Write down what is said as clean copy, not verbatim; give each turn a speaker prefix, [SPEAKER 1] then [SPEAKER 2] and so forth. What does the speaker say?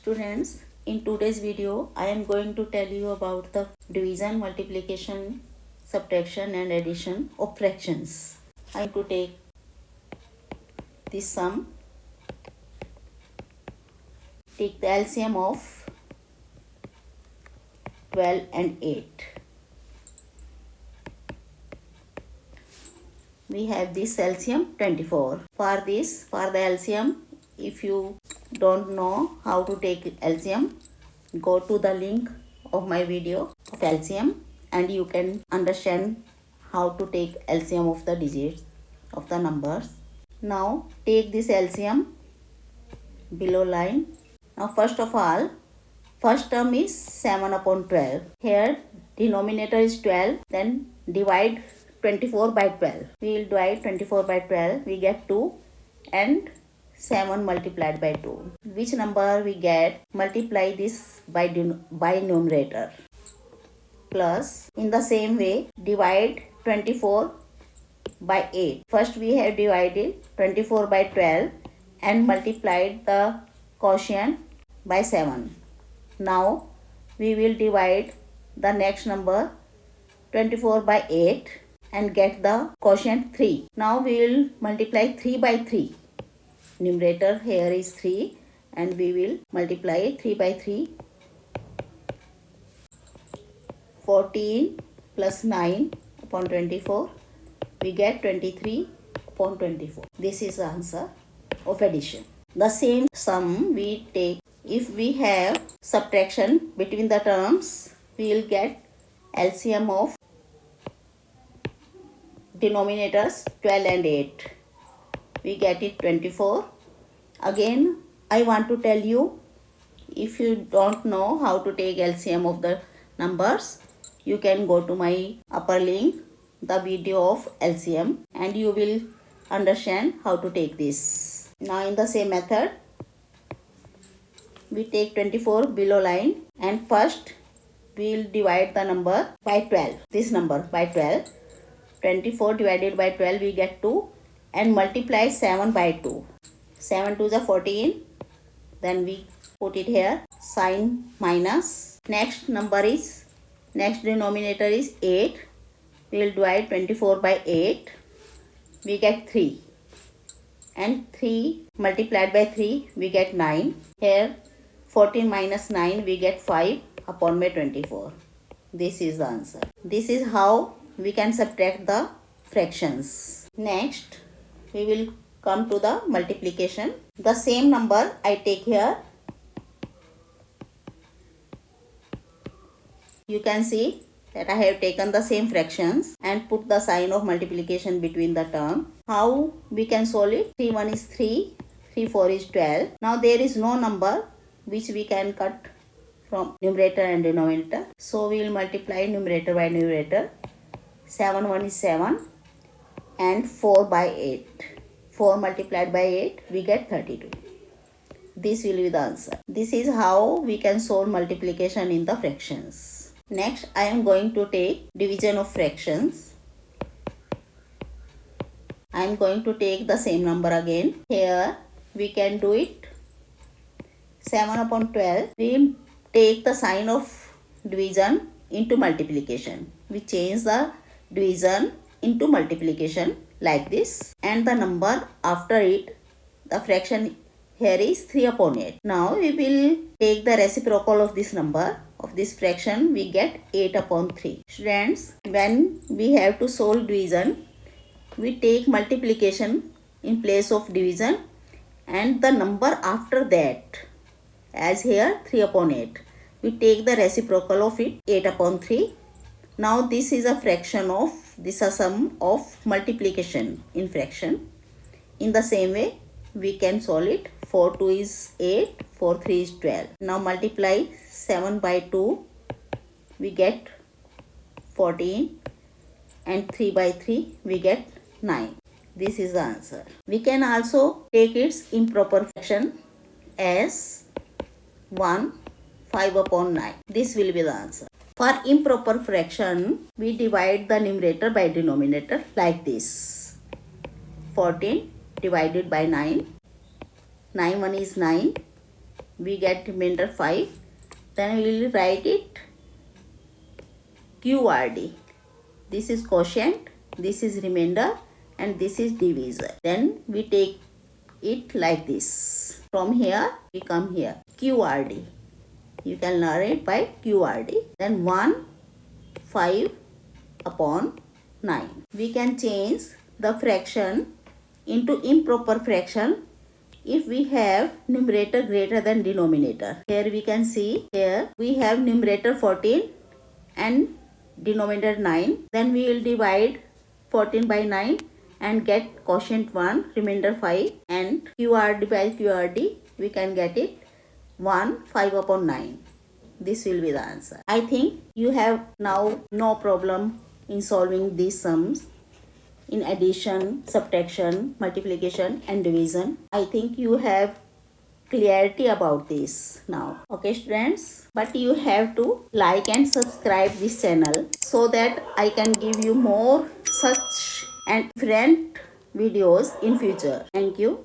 [SPEAKER 1] Students, in today's video, I am going to tell you about the division, multiplication, subtraction and addition of fractions. I am to take this sum. Take the LCM of 12 and 8. We have this LCM 24. For the LCM, if you don't know how to take LCM, go to the link of my video of LCM and you can understand how to take LCM of the digits of the numbers. Now take this LCM below line. Now first of all, first term is 7 upon 12. Here denominator is 12, then divide 24 by 12. We will divide 24 by 12. We get 2 and 7 multiplied by 2. Which number we get? Multiply this by numerator. Plus, in the same way, divide 24 by 8. First we have divided 24 by 12 and multiplied the quotient by 7. Now, we will divide the next number 24 by 8 and get the quotient 3. Now, we will multiply 3 by 3. Numerator here is 3 and we will multiply 3 by 3. 14 plus 9 upon 24. We get 23 upon 24. This is the answer of addition. The same sum we take if we have subtraction between the terms. We will get LCM of denominators 12 and 8. We get it 24. Again, I want to tell you, if you don't know how to take LCM of the numbers, you can go to my upper link, the video of LCM, and you will understand how to take this. Now in the same method, we take 24 below line and first we will divide the number by 12. This number by 12. 24 divided by 12 we get 2 and multiply 7 by 2. 7 to the 14. Then we put it here. Sign minus. Next denominator is 8. We will divide 24 by 8. We get 3. And 3 multiplied by 3 we get 9. Here 14 minus 9 we get 5 upon by 24. This is the answer. This is how we can subtract the fractions. Next, we will come to the multiplication. The same number I take here. You can see that I have taken the same fractions and put the sign of multiplication between the term. How we can solve it? 3 1 is 3, 3 4 is 12. Now there is no number which we can cut from numerator and denominator. So we will multiply numerator by numerator. 7 1 is 7 and 4 by 8. 4 multiplied by 8 we get 32. This will be the answer. This is how we can solve multiplication in the fractions. Next I am going to take division of fractions. I am going to take the same number again. Here we can do it. 7 upon 12. We take the sign of division into multiplication. We change the division into multiplication like this, and the number after it, the fraction here is 3 upon 8. Now we will take the reciprocal of this number, of this fraction. We get 8 upon 3. Students, when we have to solve division, we take multiplication in place of division and the number after that, as here 3 upon 8. We take the reciprocal of it, 8 upon 3. Now this is a fraction of, this is a sum of multiplication in fraction. In the same way, we can solve it. 4 2 is 8, 4 3 is 12. Now multiply 7 by 2, we get 14 and 3 by 3, we get 9. This is the answer. We can also take its improper fraction as 1 5 upon 9. This will be the answer. For improper fraction, we divide the numerator by denominator like this. 14 divided by 9. 9 1 is 9. we get remainder 5. Then we will write it QRD. This is quotient, this is remainder, and this is divisor. Then we take it like this. From here we come here, QRD. You can learn it by QRD. Then 1 5 upon 9. We can change the fraction into improper fraction if we have numerator greater than denominator. Here we can see, here we have numerator 14 and denominator 9. Then we will divide 14 by 9 and get quotient 1, remainder 5, and QRD by QRD we can get it 1 5 upon 9. This will be the answer. I think you have now no problem in solving these sums in addition, subtraction, multiplication and division. I think you have clarity about this now. Okay students, but you have to like and subscribe this channel so that I can give you more such and different videos in future. Thank you.